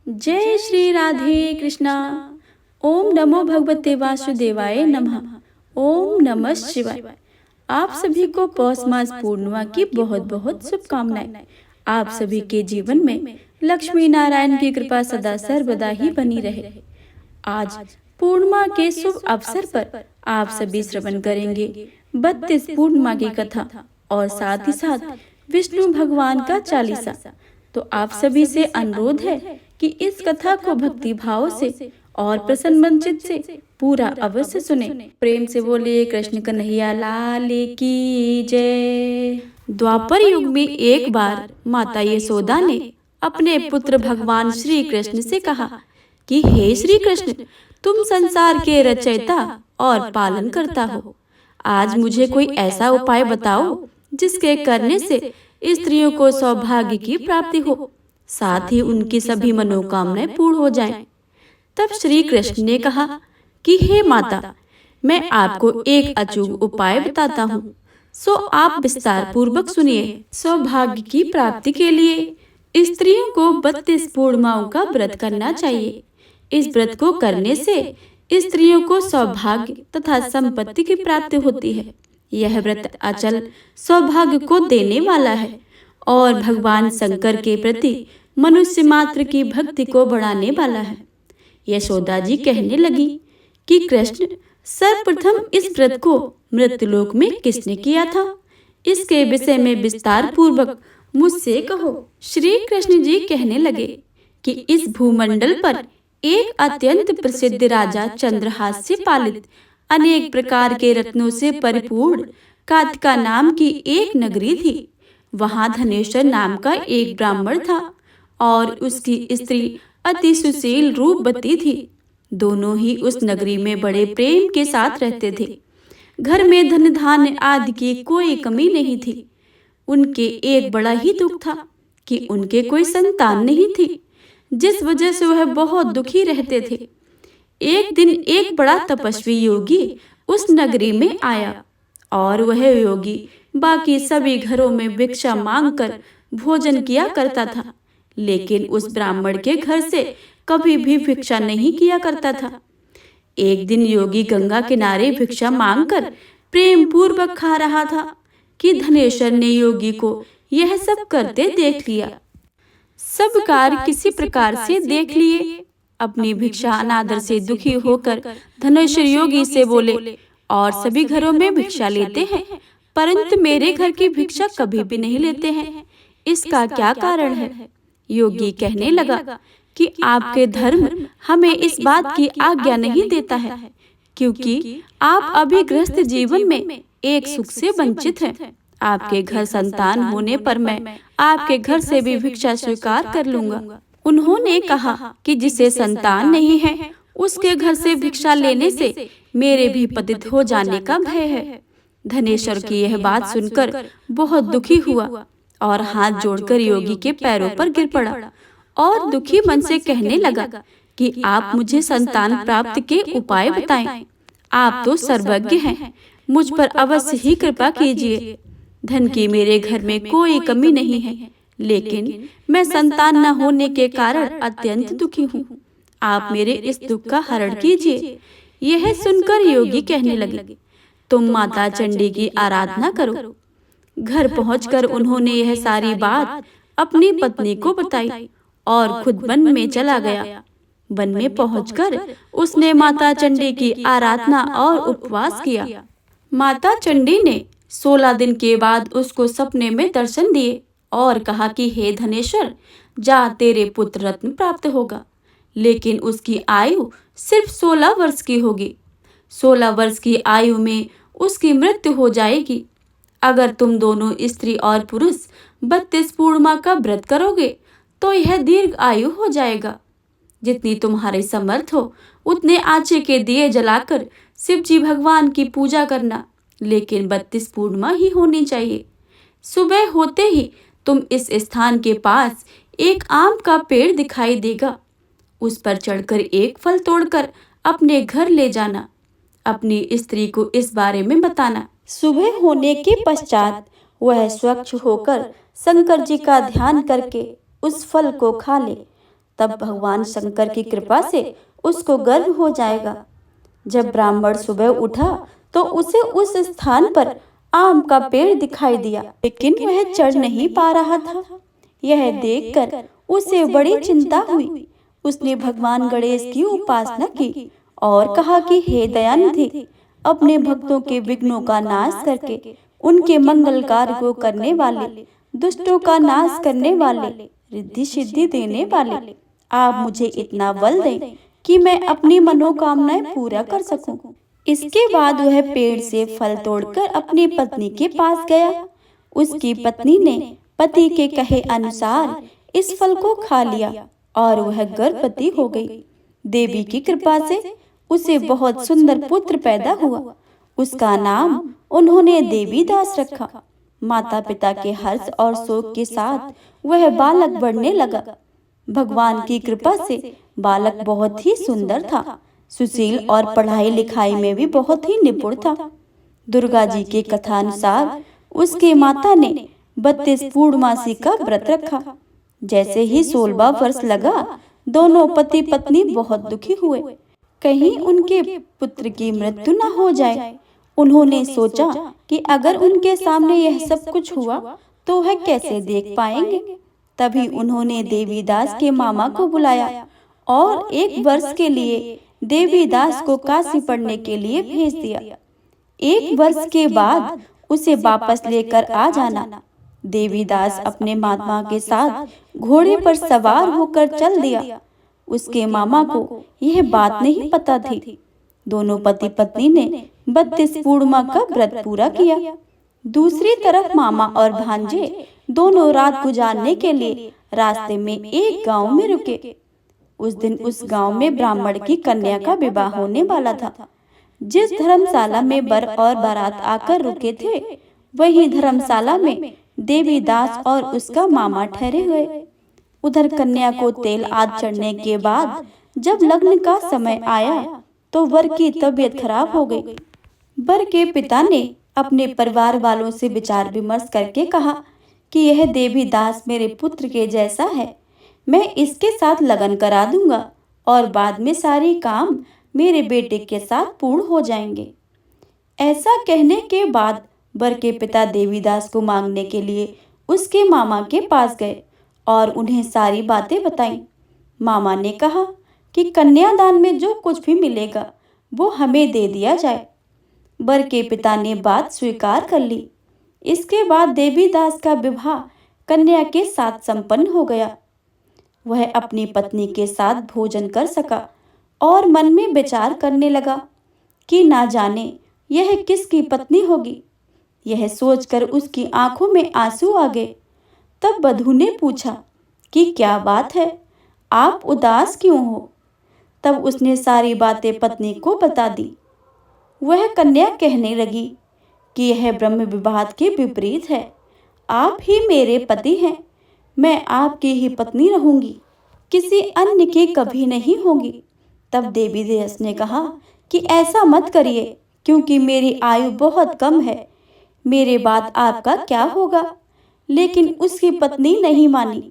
जय श्री राधे कृष्णा। ओम नमो भगवते वासुदेवाय नमः। ओम नमः शिवाय। आप सभी को पौष मास पूर्णिमा की बहुत बहुत शुभकामनाएं। आप सभी के जीवन में लक्ष्मी नारायण की कृपा सदा सर्वदा ही बनी रहे। आज पूर्णिमा के शुभ अवसर पर आप सभी श्रवण करेंगे 32 पूर्णिमा की कथा और साथ ही साथ विष्णु भगवान का चालीसा। तो आप सभी से अनुरोध है कि इस कथा को भक्ति भाव से और प्रसन्न मन चित्त से पूरा अवश्य सुने। प्रेम से बोले कृष्ण कन्हैया लाल की जय। द्वापर युग में एक बार माता यशोदा ने अपने पुत्र भगवान श्री कृष्ण से कहा कि हे श्री कृष्ण, तुम संसार के रचयिता और पालन करता हो। आज मुझे कोई ऐसा उपाय बताओ जिसके करने से स्त्रियों को सौभाग्य की प्राप्ति हो, साथ ही उनकी सभी मनोकामनाएं पूर्ण हो जाएं। तब श्री कृष्ण ने कहा कि हे माता, मैं आपको एक अचूक उपाय बताता हूँ, सो आप विस्तार पूर्वक सुनिए। सौभाग्य की प्राप्ति के लिए स्त्रियों को 32 पूर्णिमाओं का व्रत करना चाहिए। इस व्रत को करने से स्त्रियों को सौभाग्य तथा संपत्ति की प्राप्ति होती है। यह व्रत अचल सौभाग्य को देने वाला है और भगवान शंकर के प्रति मनुष्य मात्र की भक्ति को बढ़ाने वाला है। यशोदा जी कहने लगी कि कृष्ण, सर्वप्रथम इस व्रत को मृत्युलोक में किसने किया था? इसके विषय में विस्तार पूर्वक मुझसे कहो। श्री कृष्ण जी कहने लगे कि इस भूमंडल पर एक अत्यंत प्रसिद्ध राजा चंद्रहास से पालित अनेक प्रकार के रत्नों से परिपूर्ण कातिका नाम की एक नगरी थी। वहां धनेश्वर नाम का एक ब्राह्मण था और उसकी स्त्री अति सुशील रूपवती थी। दोनों ही उस नगरी में बड़े प्रेम के साथ रहते थे। घर में धन धान्य आदि की कोई कमी नहीं थी। उनके एक बड़ा ही दुख था कि उनके कोई संतान नहीं थी, जिस वजह से वह बहुत दुखी रहते थे। एक दिन एक बड़ा तपस्वी योगी उस नगरी में आया और वह योगी बाकी सभी घरों में भिक्षा मांगकर भोजन किया करता था, लेकिन उस ब्राह्मण के घर से कभी भी भिक्षा नहीं किया करता था। एक दिन योगी गंगा किनारे भिक्षा मांगकर प्रेम पूर्वक खा रहा था कि धनेश्वर ने योगी को यह सब करते देख लिया। सब कार्य किसी प्रकार से देख लिए। अपनी भिक्षा अनादर से दुखी होकर धनेश्वर योगी से बोले, और सभी घरों में भिक्षा लेते हैं, परंतु मेरे घर की भिक्षा कभी भी नहीं लेते हैं। इसका क्या कारण है? योगी कहने लगा कि आपके धर्म हमें इस बात की आज्ञा नहीं देता है, क्योंकि आप अभी गृहस्थ जीवन में एक सुख से वंचित हैं। आपके घर संतान होने पर मैं आपके घर से भी भिक्षा स्वीकार कर लूंगा। उन्होंने कहा कि जिसे संतान नहीं है उसके घर से भिक्षा लेने से मेरे भी पतित हो जाने का भय है। धनेश्वर की यह बात सुनकर बहुत दुखी हुआ और हाथ जोड़कर योगी के पैरों पर गिर पड़ा और दुखी मन से कहने लगा कि आप मुझे संतान प्राप्ति के उपाय बताएं। आप तो सर्वज्ञ हैं, मुझ पर अवश्य ही कृपा कीजिए। धन की मेरे घर में कोई कमी नहीं है, लेकिन मैं संतान न होने के कारण अत्यंत दुखी हूँ। आप मेरे इस दुख का हरण कीजिए। यह सुनकर योगी कहने लगे, तुम माता चंडी की आराधना करो। घर पहुंचकर उन्होंने यह सारी बात अपनी पत्नी को बताई और खुद वन में चला गया। वन में पहुंचकर उसने माता चंडी की आराधना और उपवास किया। माता चंडी ने 16 दिन के बाद उसको सपने में दर्शन दिए और कहा कि हे धनेश्वर, जा, तेरे पुत्र रत्न प्राप्त होगा, लेकिन उसकी आयु सिर्फ 16 वर्ष की होगी। 16 वर्ष की आयु में उसकी मृत्यु हो जाएगी। अगर तुम दोनों स्त्री और पुरुष 32 पूर्णिमा का व्रत करोगे तो यह दीर्घ आयु हो जाएगा। जितनी तुम्हारे समर्थ हो उतने आचे के दिए जलाकर शिव जी भगवान की पूजा करना, लेकिन 32 पूर्णिमा ही होनी चाहिए। सुबह होते ही तुम इस स्थान के पास एक आम का पेड़ दिखाई देगा, उस पर चढ़कर एक फल तोड़कर अपने घर ले जाना। अपनी स्त्री को इस बारे में बताना। सुबह होने के पश्चात वह स्वच्छ होकर शंकर जी का ध्यान करके उस फल को खा ले। तब भगवान शंकर की कृपा से उसको गर्भ हो जाएगा। जब ब्राह्मण सुबह उठा तो उसे उस स्थान पर आम का पेड़ दिखाई दिया, लेकिन वह चढ़ नहीं पा रहा था। यह देखकर उसे बड़ी चिंता हुई। उसने भगवान गणेश की उपासना की और कहा कि हे दयानिधि, अपने भक्तों के विघ्नों का नाश करके उनके मंगल कार्य को करने वाले, दुष्टों का नाश करने वाले, रिद्धि सिद्धि देने वाले, आप मुझे इतना बल दें कि मैं अपनी मनोकामनाएं पूरा कर सकूं। इसके बाद वह पेड़ से फल तोड़कर अपनी पत्नी के पास गया। उसकी पत्नी ने पति के कहे अनुसार इस फल को खा लिया और वह गर्भवती हो गई। देवी की कृपा से उसे बहुत सुंदर पुत्र पैदा हुआ। उसका नाम उन्होंने देवीदास रखा। माता पिता के हर्ष और शोक के साथ वह बालक बढ़ने लगा। भगवान की कृपा से बालक बहुत ही सुंदर था, सुशील और पढ़ाई लिखाई में भी बहुत ही निपुण था। दुर्गा जी के कथानुसार उसके माता ने 32 पूर्णमासी का व्रत रखा। जैसे ही 16वां वर्ष लगा, दोनों पति पत्नी बहुत दुखी हुए, कहीं उनके पुत्र की मृत्यु न हो जाए। उन्होंने सोचा कि अगर उनके सामने यह सब कुछ हुआ तो वह कैसे देख पाएंगे। तभी उन्होंने देवीदास के मामा को बुलाया और 1 वर्ष के लिए देवीदास को काशी पढ़ने के लिए भेज दिया। 1 वर्ष के बाद उसे वापस लेकर आ जाना। देवीदास अपने मामा के साथ घोड़े पर सवार होकर चल दिया। उसके मामा को यह बात नहीं पता थी। दोनों पति पत्नी ने 32 पूर्णिमा का व्रत पूरा किया। दूसरी तरफ मामा और भांजे दोनों रात गुजारने के लिए रास्ते में एक गांव में रुके। उस दिन उस गांव में ब्राह्मण की कन्या का विवाह होने वाला था। जिस धर्मशाला में वर और बारात आकर रुके थे, वही धर्मशाला में देवीदास और उसका मामा ठहरे हुए। उधर कन्या को तेल आदि चढ़ने के बाद जब लग्न का समय आया तो वर की तबीयत खराब हो गई। वर के पिता ने अपने परिवार वालों से विचार विमर्श करके कहा कि यह देवीदास मेरे पुत्र के जैसा है, मैं इसके साथ लगन करा दूंगा और बाद में सारे काम मेरे बेटे के साथ पूर्ण हो जाएंगे। ऐसा कहने के बाद वर के पिता देवीदास को मांगने के लिए उसके मामा के पास गए और उन्हें सारी बातें बताईं। मामा ने कहा कि कन्यादान में जो कुछ भी मिलेगा वो हमें दे दिया जाए। वर के पिता ने बात स्वीकार कर ली। इसके बाद देवीदास का विवाह कन्या के साथ संपन्न हो गया। वह अपनी पत्नी के साथ भोजन कर सका और मन में विचार करने लगा कि ना जाने यह किसकी पत्नी होगी। यह सोचकर उसकी आंखों में आंसू आ गए। तब वधू ने पूछा कि क्या बात है, आप उदास क्यों हो? तब उसने सारी बातें पत्नी को बता दी। वह कन्या कहने लगी कि यह ब्रह्म विवाह के विपरीत है। आप ही मेरे पति हैं, मैं आपकी ही पत्नी रहूंगी, किसी अन्य की कभी नहीं होगी। तब देवीदास ने कहा कि ऐसा मत करिए, क्योंकि मेरी आयु बहुत कम है, मेरे बाद आपका क्या होगा। लेकिन उसकी पत्नी नहीं मानी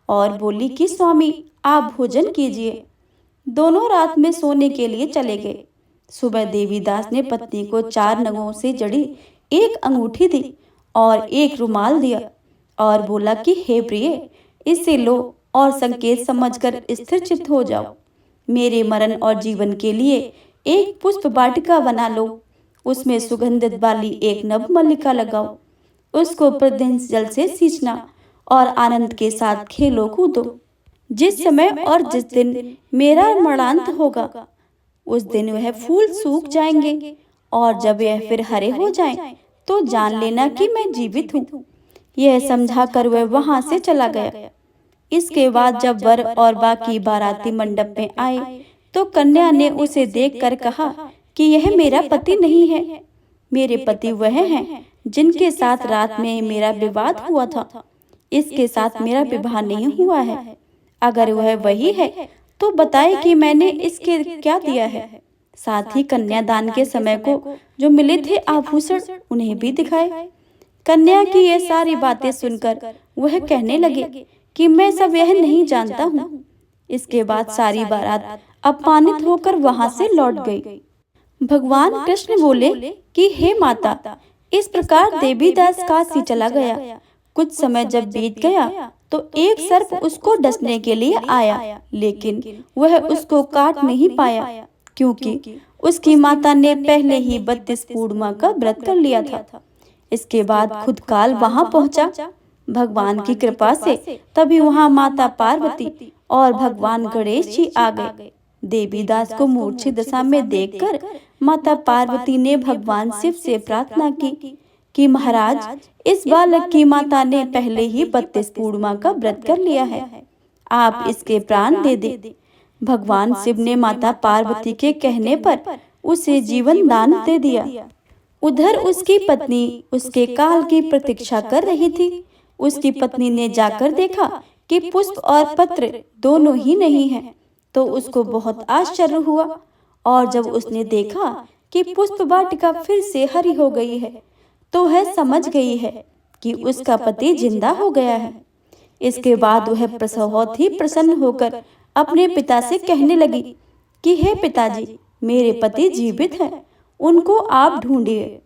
और बोली कि स्वामी आप भोजन कीजिए। दोनों रात में सोने के लिए चले गए। सुबह देवीदास ने पत्नी को 4 नगों से जड़ी एक अंगूठी दी और एक रुमाल दिया और बोला कि हे प्रिय, इसे लो और संकेत समझकर स्थिर चित्त हो जाओ। मेरे मरण और जीवन के लिए एक पुष्प वाटिका बना लो, उसमें सुगंधित वाली एक नभ मल्लिका लगाओ, उसको प्रतिदिन जल से सींचना और आनंद के साथ खेलो कूदो। जिस समय और जिस दिन मेरा मरणांत होगा, उस दिन वह फूल सूख जाएंगे और जब यह फिर हरे हो जाएं, तो जान लेना कि मैं जीवित हूँ। यह समझाकर वह वहां से चला गया। इसके बाद जब वर और बाकी बाराती मंडप में आए तो कन्या ने उसे देखकर कहा कि यह मेरा पति नहीं है, मेरे पति वह हैं जिनके साथ रात में मेरा विवाद हुआ था। इसके साथ मेरा विवाह नहीं हुआ है। अगर वह वही है तो बताए कि मैंने इसके क्या दिया है। साथ ही कन्यादान के समय को जो मिले थे आभूषण उन्हें भी दिखाए। कन्या की ये सारी बातें सुनकर वह कहने लगे कि मैं सब यह नहीं जानता हूँ। इसके बाद सारी बारात अपमानित होकर वहां से लौट गई। भगवान कृष्ण बोले कि हे माता, इस प्रकार देवीदास काशी चला गया। कुछ समय जब बीत गया तो एक सर्प उसको डसने के लिए आया, लेकिन वह उसको काट नहीं पाया, क्योंकि उसकी माता ने पहले ही 32 पूर्णिमा का व्रत कर लिया था। इसके बाद खुद काल वहां पहुंचा। भगवान की कृपा से तभी वहां माता पार्वती और भगवान गणेश जी आ गए। देवीदास को मूर्छित दशा में देखकर माता पार्वती ने भगवान शिव से प्रार्थना की कि महाराज, इस बालक की माता ने पहले ही 32 पूर्णिमा का व्रत कर लिया है, आप इसके प्राण दे दे। भगवान शिव ने माता पार्वती के कहने पर उसे जीवन दान दे दिया। उधर उसकी पत्नी उसके काल की प्रतीक्षा कर रही थी। उसकी पत्नी ने जाकर देखा कि पुष्प और पत्र दोनों ही नहीं हैं, तो उसको बहुत आश्चर्य हुआ। और जब उसने देखा कि पुष्प वाटिका फिर से हरी हो गई है, तो वह समझ गई है कि उसका पति जिंदा हो गया है। इसके बाद वह बहुत ही प्रसन्न होकर अपने पिता से कहने लगी कि हे पिताजी, मेरे पति जीवित हैं, उनको आप ढूंढिए।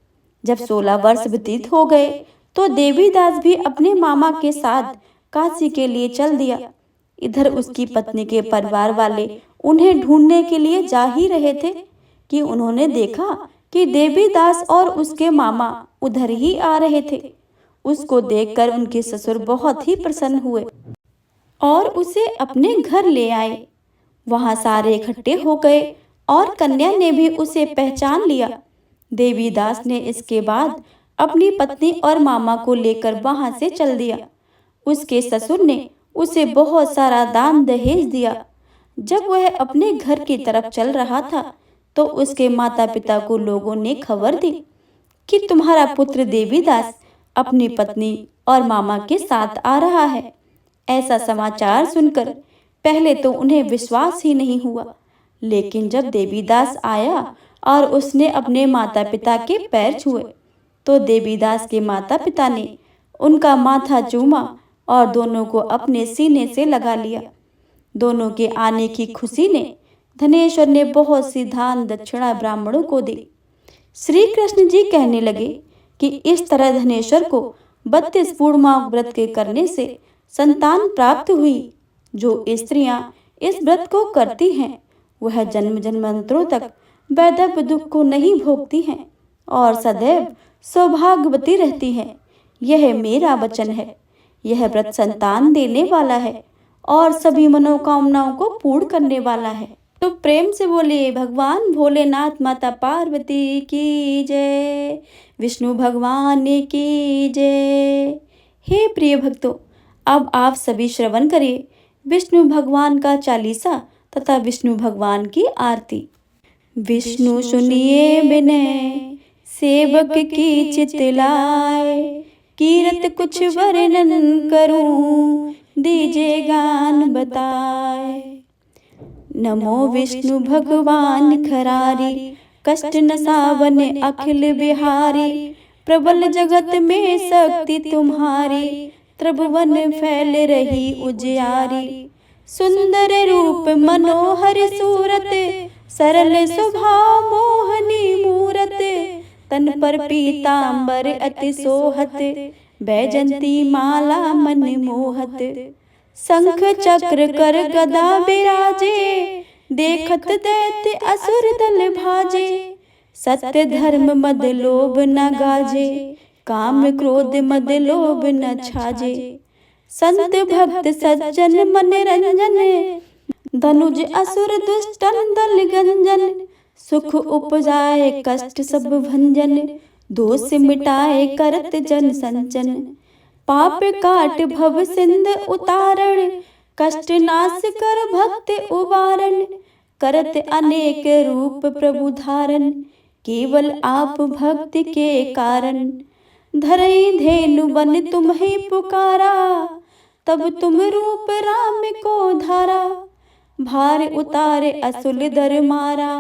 जब 16 वर्ष व्यतीत हो गए तो देवीदास भी अपने मामा के साथ काशी के लिए चल दिया। इधर उसकी पत्नी के परिवार वाले उन्हें ढूंढने के लिए जा ही रहे थे कि उन्होंने देखा कि देवीदास और उसके मामा उधर ही आ रहे थे। उसको देखकर उनके ससुर बहुत ही प्रसन्न हुए और उसे अपने घर ले आए। वहां सारे इकट्ठे हो गए और कन्या ने भी उसे पहचान लिया। देवीदास ने इसके बाद अपनी पत्नी और मामा को लेकर वहां से चल दिया। उसके ससुर ने उसे बहुत सारा दान दहेज दिया। जब वह अपने घर की तरफ चल रहा था तो उसके माता पिता को लोगों ने खबर दी कि तुम्हारा पुत्र देवीदास अपनी पत्नी और मामा के साथ आ रहा है। ऐसा समाचार सुनकर पहले तो उन्हें विश्वास ही नहीं हुआ, लेकिन जब देवीदास आया और उसने अपने माता पिता के पैर छुए तो देवीदास के माता पिता ने उनका माथा चूमा और दोनों को अपने सीने से लगा लिया। दोनों के आने की खुशी ने धनेश्वर ने बहुत सी दान दक्षिणा ब्राह्मणों को दी। श्री कृष्ण जी कहने लगे कि इस तरह धनेश्वर को 32 पूर्णिमा व्रत के करने से संतान प्राप्त हुई। जो स्त्रियां इस व्रत को करती हैं वह जन्म जन्मांतरों तक वैधव्य दुख को नहीं भोगती हैं और सदैव सौभाग्यवती रहती हैं। यह मेरा वचन है। यह व्रत संतान देने वाला है और सभी मनोकामनाओं को पूर्ण करने वाला है। तो प्रेम से बोलिए भगवान भोलेनाथ माता पार्वती की जय, विष्णु भगवान की जय। हे प्रिय भक्तों, अब आप सभी श्रवण करिए विष्णु भगवान का चालीसा तथा विष्णु भगवान की आरती। विष्णु सुनिए विनय सेवक की चितलाए, कीरत कुछ वर्णन करूं दीजिए गान बताए। नमो विष्णु भगवान खरारी, कष्ट न सावन अखिल बिहारी। प्रबल जगत में शक्ति तुम्हारी, त्रिभुवन फैल रही उजियारी। सुंदर रूप मनोहर सूरत, सरल स्वभाव मोहनी मूरत। तन पर पीतांबर अति सोहत, बैजंती माला मन मोहत। शंख चक्र कर गदा विराजे, देखत दैत्य असुर दल भाजे। सत्य धर्म मद लोभ न गाजे, काम क्रोध मद लोभ न छाजे। संत भक्त सज्जन मन रंजन, धनुज असुर दुष्टन दल गंजन। सुख उपजाए कष्ट सब भंजन, दोष मिटाए करत जन संजन। पाप काट भव सिंध उतारण, कष्ट नाश कर भक्त उबारण। करत अनेक रूप प्रभु धारण, केवल आप भक्ति के कारण। धरई धेनु बन तुम्हें पुकारा, तब तुम रूप राम को धारा। भार उतारे असुल दर मारा,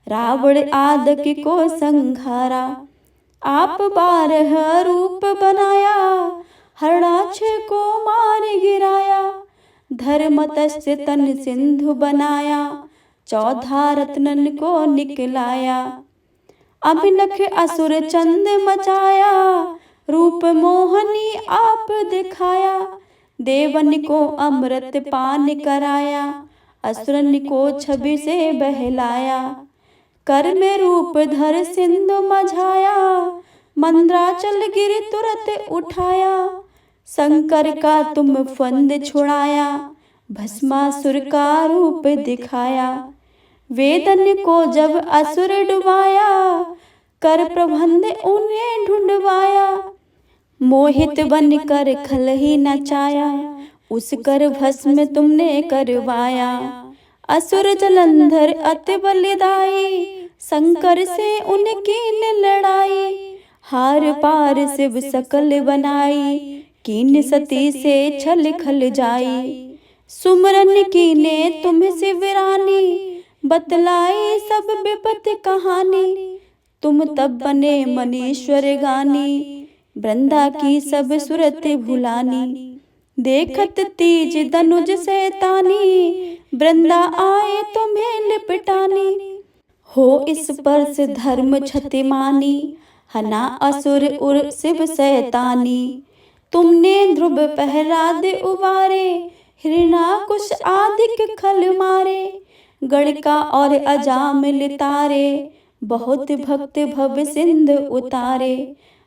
रावण आदक को संघारा। आप 12 रूप बनाया, हरणाक्ष को मार गिराया। धर्म तस्य तन सिंधु बनाया, 14 रत्नन को निकलाया। अभिनख असुर चंद मचाया, रूप मोहनी आप दिखाया। देवन को अमृत पान कराया, असुरन को छवि से बहलाया। कर में रूप धर सिंधु मझाया, मंद्राचल गिर तुरत उठाया। शंकर का तुम फंद छुड़ाया, भस्मासुर का रूप दिखाया। वेदन को जब असुर डुबाया, कर प्रबंध उन्हें ढूंढवाया। मोहित बन कर खल ही नचाया, उस कर भस्म तुमने करवाया। असुर जलंधर अति बलिदाई, शंकर से उनकी ने लड़ाई। हार पार शिव सकल बनाई, कीन सती से छल खल जाई। सुमरन कीने तुम शिवरानी, बतलाई सब विपत कहानी। तुम तब बने मनीश्वर गानी, वृंदा की सब सुरत भुलानी। देखत तीज धनुज सैतानी, वृंदा आए तुम्हें लिपटानी। हो इस पर से धर्म क्षतिमानी, हना असुर उर शिव सैतानी। तुमने ध्रुव पहराद उबारे, हिरणाकुश आदिक खल मारे। गणिका और अजामिल तारे, बहुत भक्त भव सिंध उतारे।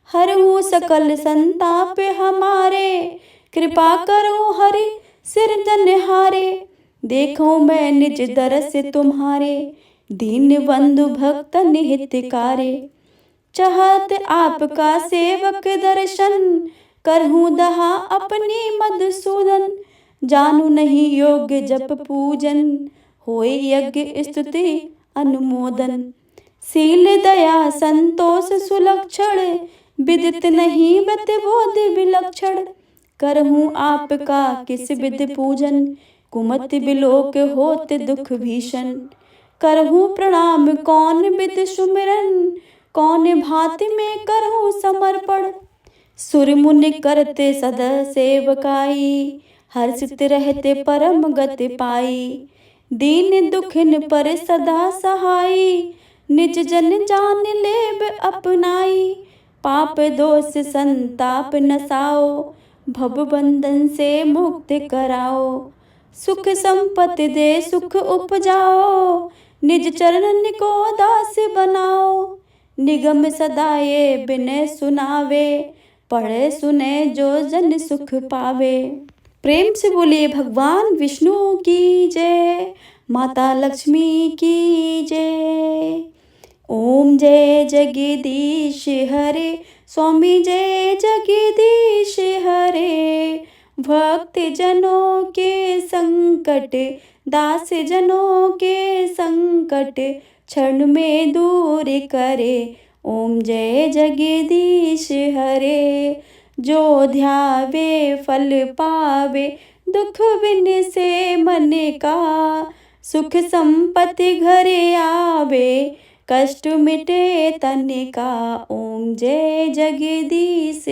हरहु सकल संताप हमारे, कृपा करो हरि सिरजनहारे। देखो मैं निज दरस तुम्हारे, दीन बंधु भक्तन हितकारे। चाहत आपका सेवक दर्शन, करहूँ दहा अपनी मधुसूदन। जानू नहीं योग्य जप पूजन, होए यज्ञ स्तुति अनुमोदन। शील दया संतोष सुलक्षण, विदित नहीं बत बोध विलक्षण। करहूँ आपका किस विधि पूजन, कुमत बिलोक होत दुख भीषण। करहूँ प्रणाम कौन विधि सुमिरन, कौन भांति में करहूँ समर्पण। सुर मुनि करते सदा सेवकाई, हर्षित रहते परम गति पाई। दीन दुखिन पर सदा सहाई, निज जन जान लेब अपनाई। पाप दोष संताप नसाओ, भव बंधन से मुक्त कराओ। सुख संपत्ति दे सुख उपजाओ, निज चरणन को दास बनाओ। निगम सदा ये बिनय सुनावे, पढ़े सुने जो जन सुख पावे। प्रेम से बोलिए भगवान विष्णु की जय, माता लक्ष्मी की जय। ओम जय जगदीश हरे, स्वामी जय जगदीश हरे। भक्त जनों के संकट, दास जनों के संकट, क्षण में दूर करे। ओम जय जगदीश हरे। जो ध्यावे फल पावे, दुख बिन से मन का। सुख संपत्ति घर आवे, कष्ट मिटे तन का। ओम जय जगदीश।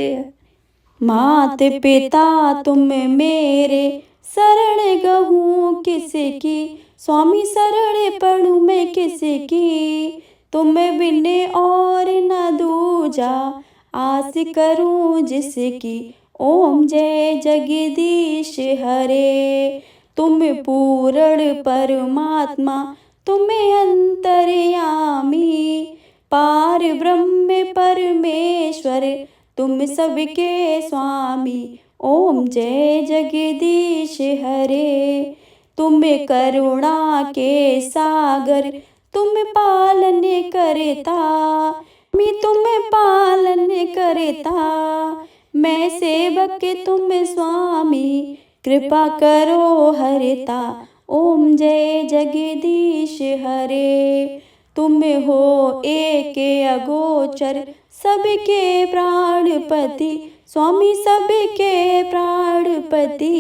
मात पिता तुम मेरे, शरण गहूँ किसकी। स्वामी शरण पढ़ूँ मैं किसकी। तुम बिन और न दूजा, आस करूँ जिसकी। ओम जय जगदीश हरे। तुम पूर्ण परमात्मा, तुम अंतर्यामी। पार ब्रह्म परमेश्वर, तुम सबके स्वामी। ओम जय जगदीश हरे। तुम करुणा के सागर, तुम पालन करता। मैं तुम पालन करता, मैं सेवक तुम स्वामी। कृपा करो हरता। ओम जय जगदीश हरे। तुम हो एक अगोचर, सबके प्राणपति। स्वामी सबके प्राणपति।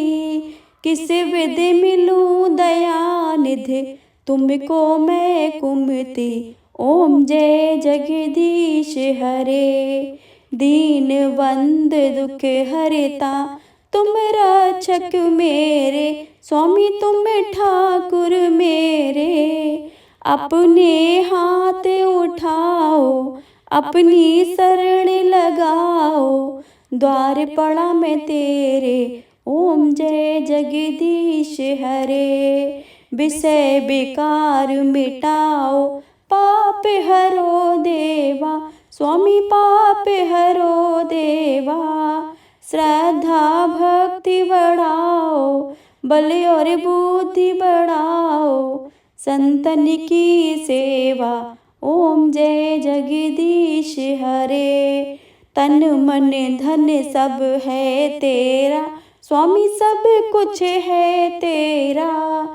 किस विधि मिलूं दयानिधि, तुमको मैं कुमति। ओम जय जगदीश हरे। दीन बंद दुख हरता, तुम रक्षक मेरे, स्वामी तुम ठाकुर मेरे। अपने हाथ उठाओ, अपनी शरण लगाओ, द्वार पड़ा मैं तेरे, ओम जय जगदीश हरे। विषय विकार मिटाओ, पाप हरो देवा, स्वामी पाप हरो देवा। श्रद्धा भक्ति बढ़ाओ, बल और बुद्धि बढ़ाओ, संतन की सेवा, ओम जय जगदीश हरे। तन मन धन सब है तेरा, स्वामी सब कुछ है तेरा।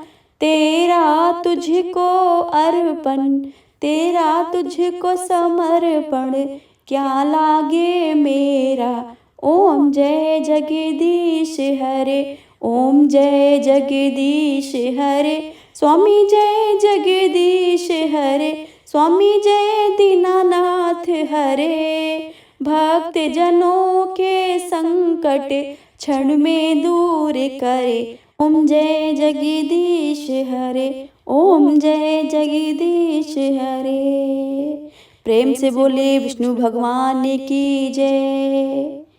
तेरा तुझको अर्पण, तेरा तुझको समर्पण, क्या लागे मेरा, ओम जय जगदीश हरे, ओम जय जगदीश हरे। स्वामी जय जगदीश हरे, स्वामी जय दीनानाथ हरे। भक्त जनों के संकट क्षण में दूर करे, ओम जय जगदीश हरे, ओम जय जगदीश हरे। प्रेम से बोले विष्णु भगवान की जय।